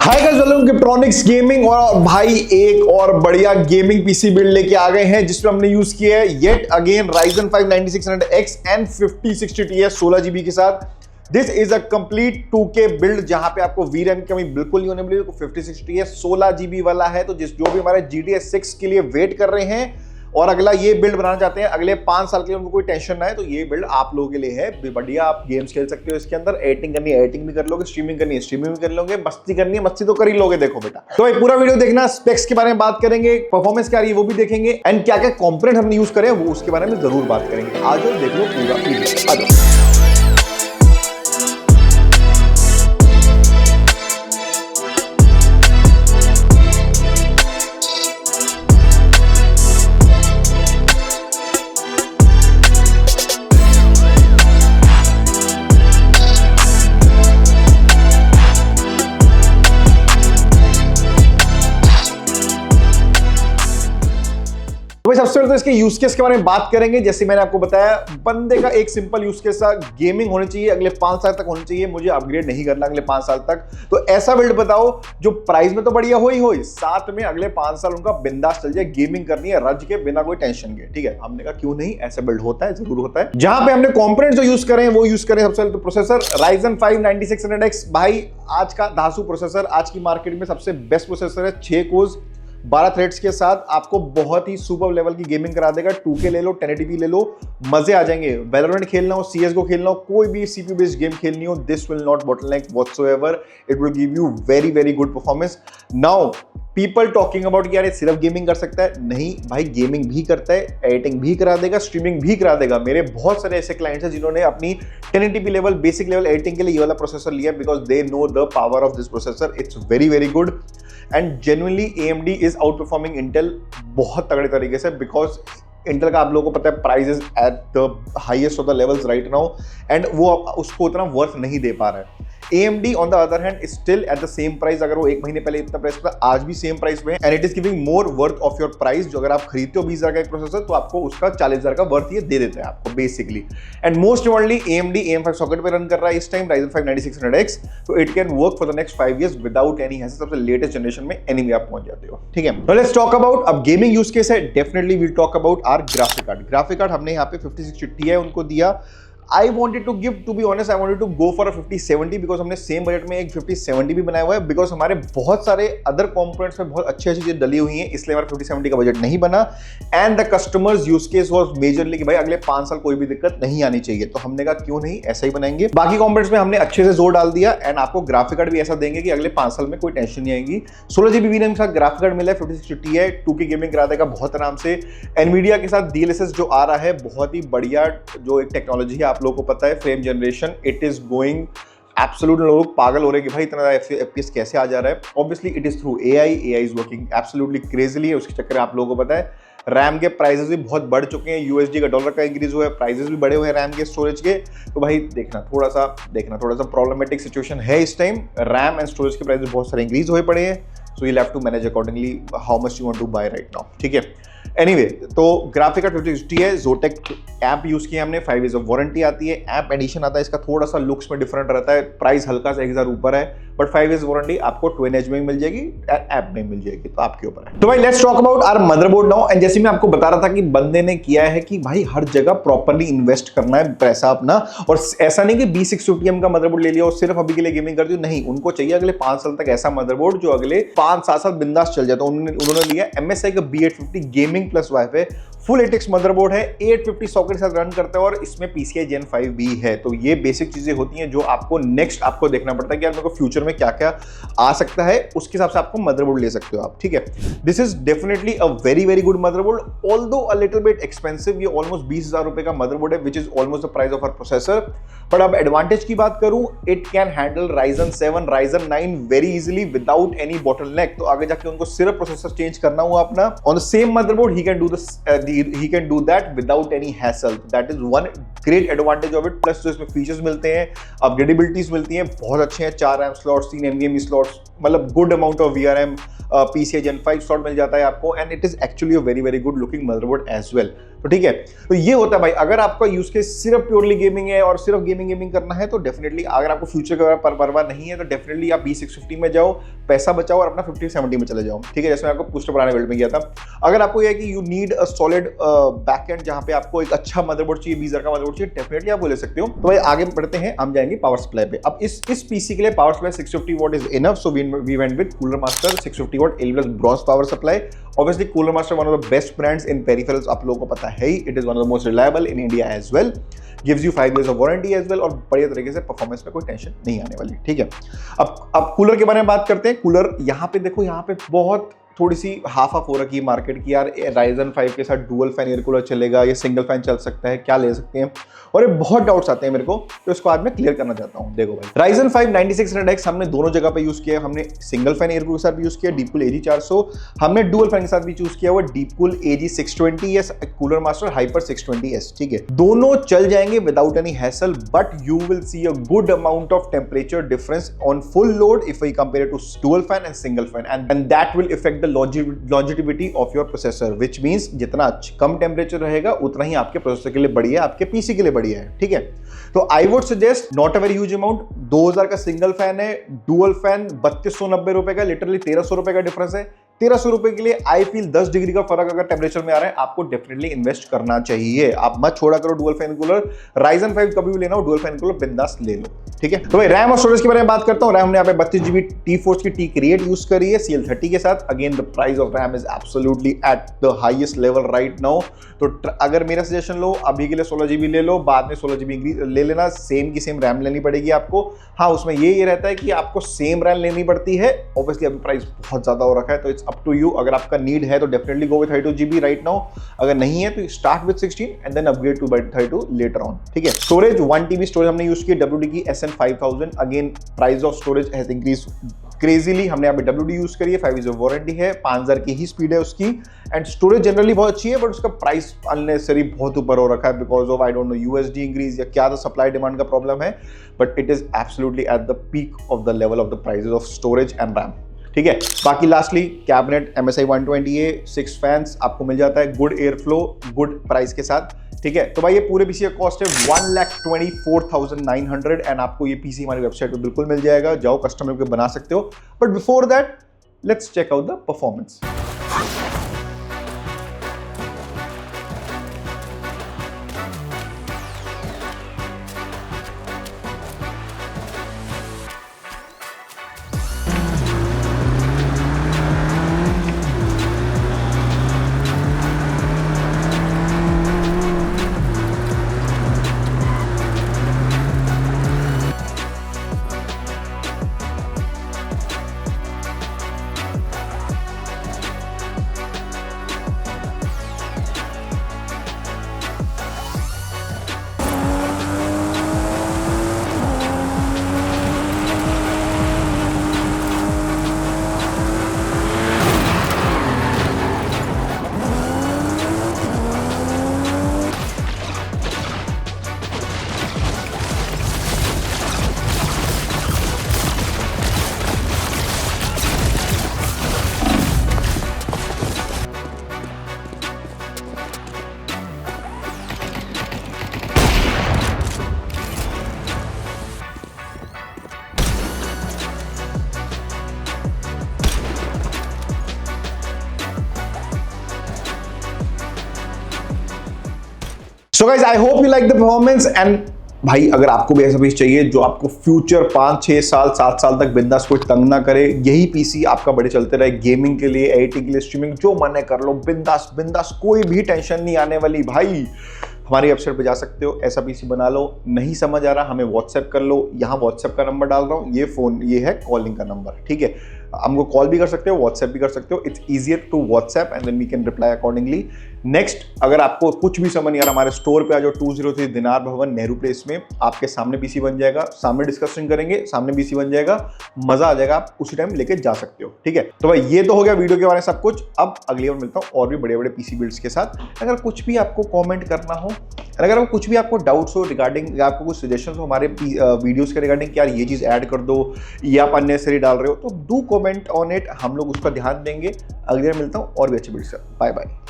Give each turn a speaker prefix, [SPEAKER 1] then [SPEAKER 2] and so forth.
[SPEAKER 1] Hi guys, welcome to Giftronics gaming. और भाई एक और बढ़िया गेमिंग पीसी बिल्ड लेके आ गए हैं जिसमें हमने यूज किया है yet again Ryzen 5 9600X and 5060 TS 16GB के साथ। This is a complete 2K build जहां पे आपको VRAM की कमी बिल्कुल नहीं होने वाली। 5060 TS 16GB वाला है, तो जो भी हमारे GTA 6 के लिए वेट कर रहे हैं और अगला ये बिल्ड बनाना चाहते हैं अगले 5 साल के लिए, उनको कोई टेंशन ना है, तो ये बिल्ड आप लोगों के लिए है। बढ़िया आप गेम्स खेल सकते हो इसके अंदर, एडिटिंग करनी है एडिटिंग भी कर लोगे, स्ट्रीमिंग करनी है स्ट्रीमिंग भी कर लोगे, मस्ती करनी है मस्ती तो कर ही लोगे। देखो बेटा, तो एक पूरा वीडियो देखना, स्पेक्स के बारे में बात करेंगे, परफॉर्मेंस क्या रही है वो भी देखेंगे, एंड क्या क्या कंपोनेंट हमने यूज करे वो उसके बारे में जरूर बात करेंगे। आज देख लो पूरा वीडियो, आ जाओ। तो सबसे पहले तो इसके यूज केस के बारे में बात करेंगे। जैसे मैंने आपको बताया, बंदे का एक सिंपल यूज केस गेमिंग होनी चाहिए, अगले 5 साल तक होनी चाहिए, मुझे अपग्रेड नहीं करना अगले 5 साल तक। तो ऐसा बिल्ड बताओ जो प्राइस में तो बढ़िया हो ही साथ में अगले 5 साल उनका बिंदास चल जाए, गेमिंग करनी है रज के बिना कोई टेंशन के। ठीक है, हमने कहा क्यों नहीं, ऐसा बिल्ड होता है, जरूर होता है। जहां पे हमने कंपोनेंट्स जो यूज करें वो यूज करें। सबसे पहले तो प्रोसेसर Ryzen 5 9600X, भाई आज का धांसू प्रोसेसर, आज की मार्केट में सबसे बेस्ट प्रोसेसर है। 6 कोर्स 12 थ्रेड्स के साथ आपको बहुत ही सुपर लेवल की गेमिंग करा देगा। 2K ले लो, 1080p ले लो, मजे आ जाएंगे। वैलोरेंट खेलना हो, CS:GO खेलना हो, कोई भी CPU बेस्ड गेम खेलनी हो, this will not bottleneck whatsoever, it will give you very very good performance. Now people talking about यार ये सिर्फ गेमिंग कर सकता है, नहीं भाई, गेमिंग भी करता है, एडिटिंग भी करा देगा, स्ट्रीमिंग भी करा देगा। मेरे बहुत सारे ऐसे क्लाइंट्स हैं जिन्होंने अपनी 1080p level basic level editing के लिए ये वाला प्रोसेसर लिया, because they know the power of this processor. It's very very good and genuinely AMD is out performing Intel बहुत तगड़े तरीके से, बिकॉज इंटेल का आप लोगों को पता है price is at the highest of the levels right now, and वो उसको उतना वर्थ नहीं दे पा रहा है। AMD on the other hand still at the same price. अगर वो एक महीने पहले इतना प्राइस था, आज भी सेम प्राइस में है, and it is giving more worth of your price. जो अगर आप खरीदते हो 20,000 का एक प्रोसेसर, तो आपको उसका 40,000 का वर्थ ये दे देता है आपको basically. And most importantly AMD AM5 socket पे रन कर रहा है इस टाइम Ryzen 5 9600X, तो it can work for the next 5 years without any hassle. सबसे लेटेस्ट जनरेशन में एनीवे आप पहुंच जाते हो। ठीक है, लेट्स टॉक अबाउट अब गेमिंग यूज केस है। Definitely will talk about our graphic card. Graphic card हमने यहाँ पे 5060 Ti उनको दिया। I wanted to give, to be honest, I wanted to go for a 5070 because हमने सेम बजट में एक 5070 भी बनाया हुआ है, बिकॉज हमारे बहुत सारे अदर कंपोनेंट्स में बहुत अच्छी अच्छी चीजें डली हुई हैं, इसलिए हमारा 5070 का बजट नहीं बना। And the customers use case was majorly कि भाई अगले 5 साल कोई भी दिक्कत नहीं आनी चाहिए, तो हमने कहा क्यों नहीं ऐसा ही बनाएंगे। बाकी कंपोनेंट्स में हमने अच्छे से जोर डाल दिया, एंड आपको ग्राफिक कार्ड भी ऐसा देंगे कि अगले 5 साल में कोई टेंशन नहीं आएगी। 16GB VRAM के साथ ग्राफिक कार्ड मिला है, 5060 Ti 2K गेमिंग करा देगा बहुत आराम से। एनवीडिया के साथ DLSS जो आ रहा है, बहुत ही बढ़िया जो एक टेक्नोलॉजी है, आप लोगों को पता है generation, it is going absolute. लोग पागल हो रहे हैं कि भाई इतना FPS कैसे आ जा रहा है। Obviously it is through AI is working absolutely crazily. उसके चक्कर में आप लोगों को पता है रैम के प्राइसेस भी बहुत बढ़ चुके हैं, USD का डॉलर का इंक्रीज हुआ है, प्राइसेस भी बढ़े हुए हैं रैम के, स्टोरेज के। तो भाई देखना थोड़ा सा प्रॉब्लमेटिक सिचुएशन है इस टाइम। रैम एंड स्टोरेज के प्राइसेस बहुत सारे इंक्रीज हुए पड़े हैं, so you have to manage accordingly how much you want to buy right now. ठीक है, एनीवे, तो ग्राफिक कार्ड 5060 है। जोटेक ऐप यूज किया हमने, 5 years ऑफ वारंटी आती है। ऐप एडिशन आता है, इसका थोड़ा सा लुक्स में डिफरेंट रहता है, प्राइस हल्का सा 1000 ऊपर है, बट 5 years वारंटी आपको ट्विन एज में मिल जाएगी, ऐप में मिल जाएगी, तो आपके ऊपर है। तो भाई let's talk about our motherboard now. And जैसे मैं आपको बता रहा था कि बंदे ने किया है कि भाई हर जगह प्रॉपर्ली इन्वेस्ट करना है पैसा अपना, और ऐसा नहीं कि 2060M का मदरबोर्ड ले लिया और सिर्फ अभी के लिए गेमिंग कर दी, नहीं, उनको चाहिए अगले 5 साल तक ऐसा मदरबोर्ड जो अगले 5-7 साल बिंदास चल जाए। तो उन्होंने लिया MSI का B850 gaming plus wifi full 8X motherboard है, 850 सॉकेट के साथ रन करता है, और इसमें PCI Gen 5 भी है। तो ये बेसिक चीजें होती हैं जो आपको नेक्स्ट आपको देखना पड़ता है कि यार मेरे को फ्यूचर में क्या क्या आ सकता है, उसके हिसाब से आपको मदरबोर्ड ले सकते हो आप। ठीक है, this is definitely a very very good motherboard, although a little bit expensive. ये ऑलमोस्ट 20,000 रुपए का मदरबोर्ड है, which is almost the price of our processor. But अब एडवांटेज की बात करूं, it can handle Ryzen 7 Ryzen 9 very easily without any bottleneck. तो आगे जाके उनको सिर्फ प्रोसेसर चेंज करना हुआ अपना on the same motherboard, he can do that without any hassle. That is one great advantage of it. Plus जो इसमें फीचर्स मिलते हैं, अपग्रेडेबिलिटीज मिलती हैं, बहुत अच्छे हैं। 4 RAM स्लॉट्स, 3 NVMe स्लॉट्स, मतलब good amount of VRM, PCI Gen 5 slot मिल जाता है आपको, and it is actually a very very good looking motherboard as well. तो ठीक है, तो ये होता है भाई। अगर आपका यूज केस सिर्फ प्योरली गेमिंग है और सिर्फ गेमिंग करना है तो डेफिनेटली, अगर आपको फ्यूचर का परवाह नहीं है तो डेफिनेटली आप B650 में जाओ, पैसा बचाओ और अपना 5070 में चले जाओ। ठीक है, जैसे मैं आपको पूछते पुराने बिल्ड में किया था। अगर आपको यह है कि you need a solid backend जहां पे आपको एक अच्छा मदरबोर्ड चाहिए, 20,000 का मदरबोर्ड चाहिए, डेफिनेटली आप वो ले सकते हो। तो भाई आगे बढ़ते हैं, हम जाएंगे पावर सप्लाई पे। अब इस पीसी के लिए power supply 650 watt is enough, so we went with Cooler Master 650 watt L+ bronze power supply. Obviously Cooler Master one of the best brands in peripherals, आप लोगों को पता है ही। It is one of the most reliable in India as well, gives you 5 years of warranty as well, और बढ़िया तरीके से परफॉर्मेंस में कोई टेंशन नहीं आने वाली। ठीक है, अब कूलर के बारे में बात करते हैं। कूलर यहाँ पे देखो, यहाँ पे बहुत थोड़ी सी हाफ हो रखी है मार्केट की यार। Ryzen 5 के साथ डुअल फैन एयर कूलर चलेगा, ये सिंगल फैन चल सकता है, क्या ले सकते हैं, और ये बहुत डाउट्स आते हैं मेरे को, तो इसको आज मैं क्लियर करना चाहता हूं। देखो भाई, Ryzen 5 9600X हमने दोनों जगह पे यूज किया। हमने सिंगल फैन एयर कूलर के साथ भी यूज किया, डीपकूल AG400, हमने डुअल फैन के साथ भी चूज किया हुआ डीपकूल AG620S cooler master hyper 620S। ठीक है, दोनों चल जाएंगे without any hassle, but you will see a good amount of temperature difference on full load if we compare to dual fan and single fan, and that will effect the longevity of your processor, which means जितना कम temperature रहेगा उतना ही आपके processor के लिए बढ़िया है, आपके PC के लिए बढ़िया है। ठीक है, तो I would suggest not a very huge amount. 2000 का सिंगल फैन है, डुअल फैन 3290 रुपए का, लिटरली 1300 रुपए का डिफरेंस है। 1300 रुपए के लिए आई फील 10 डिग्री का फर्क अगर टेम्परेचर में आ रहा है, आपको डेफिनेटली इन्वेस्ट करना चाहिए। आप मत छोड़ा करो डुअल फैन कूलर। Ryzen 5 कभी भी लेना हो, डुअल फैन कूलर बिंदास ले लो। ठीक है, तो भाई रैम और स्टोरेज के बारे में बात करता हूं। रैम हमने यहाँ पे 32GB T-Force की T-Create यूज करी है CL30 के साथ। Again the price of RAM is absolutely at the highest level right now. तो अगर मेरा सजेशन लो, अभी के लिए 16GB ले लो, बाद में 16GB ले लेना, सेम की सेम रैम लेनी पड़ेगी आपको। हाँ, उसमें ये रहता है कि आपको सेम रैम लेनी पड़ती है। ऑब्वियसली अभी प्राइस बहुत ज्यादा हो रखा है, तो इट्स अप टू यू। अगर आपका नीड है तो definitely go with 32GB right now. अगर नहीं है तो start with 16 and then upgrade to 32 later on. ठीक है, स्टोरेज 1TB स्टोरेज हमने यूज की WD की SN5000। Again price of storage has increase crazily. हमने यहाँ पे WD यूज करी है, 5 years ऑफ वारंटी है, 5000 की ही स्पीड है उसकी, एंड स्टोरेज जनरली बहुत अच्छी है, बट उसका प्राइस अननेसेसरी बहुत ऊपर हो रखा है because of I don't know USD increase या क्या तो सप्लाई डिमांड का प्रॉब्लम है, but it is absolutely at the peak of the level of the prices of storage and RAM. ठीक है, बाकी lastly cabinet MSI 120A 6 fans आपको मिल जाता है, good air flow, good price के साथ। ठीक है, तो भाई ये पूरे पीसी का कॉस्ट है 1,24,900 एंड आपको ये पीसी हमारी वेबसाइट पे बिल्कुल मिल जाएगा। जाओ कस्टमर को बना सकते हो, but before that let's check out the performance. So guys, I hope you like the performance. And भाई अगर आपको भी ऐसा पीस चाहिए जो आपको फ्यूचर 5-6 साल 7 साल तक बिंदास कोई तंग ना करे, यही पीसी आपका बड़े चलते रहे, गेमिंग के लिए, एडिटिंग के लिए, स्ट्रीमिंग, जो मन है कर लो, बिंदास बिंदास, कोई भी टेंशन नहीं आने वाली। भाई हमारी वेबसाइट पे जा सकते हो, ऐसा पीसी बना लो। नहीं समझ आ रहा, हमें व्हाट्सएप कर लो, यहाँ व्हाट्सएप का नंबर डाल रहा हूँ, ये फोन ये है कॉलिंग का नंबर। ठीक है, हमको कॉल भी कर सकते हो, व्हाट्सएप भी कर सकते हो। It's easier to WhatsApp and then we can reply accordingly. Next, अगर आपको कुछ भी समझ नहीं आ रहा, हमारे स्टोर पे आ जाओ, 203 दिनार भवन नेहरू प्लेस में, आपके सामने पीसी बन जाएगा, सामने डिस्कशन करेंगे, सामने पीसी बन जाएगा, मजा आ जाएगा, आप उसी टाइम लेके जा सकते हो। ठीक है, तो भाई ये तो हो गया वीडियो के बारे में सब कुछ। अब अगली बार मिलता हूँ और भी बड़े बड़े पीसी बिल्ड्स के साथ। अगर कुछ भी आपको कॉमेंट करना हो, अगर कुछ भी आपको डाउट्स हो रिगार्डिंग, आपको कुछ सजेशंस हो हमारे वीडियोस के रिगार्डिंग कि यार ये चीज़ ऐड कर दो या आप अननेसेसरी डाल रहे हो, तो डू कमेंट ऑन इट, हम लोग उसका ध्यान देंगे। अगली बार मिलता हूँ और भी अच्छे वीडियो से। Bye bye.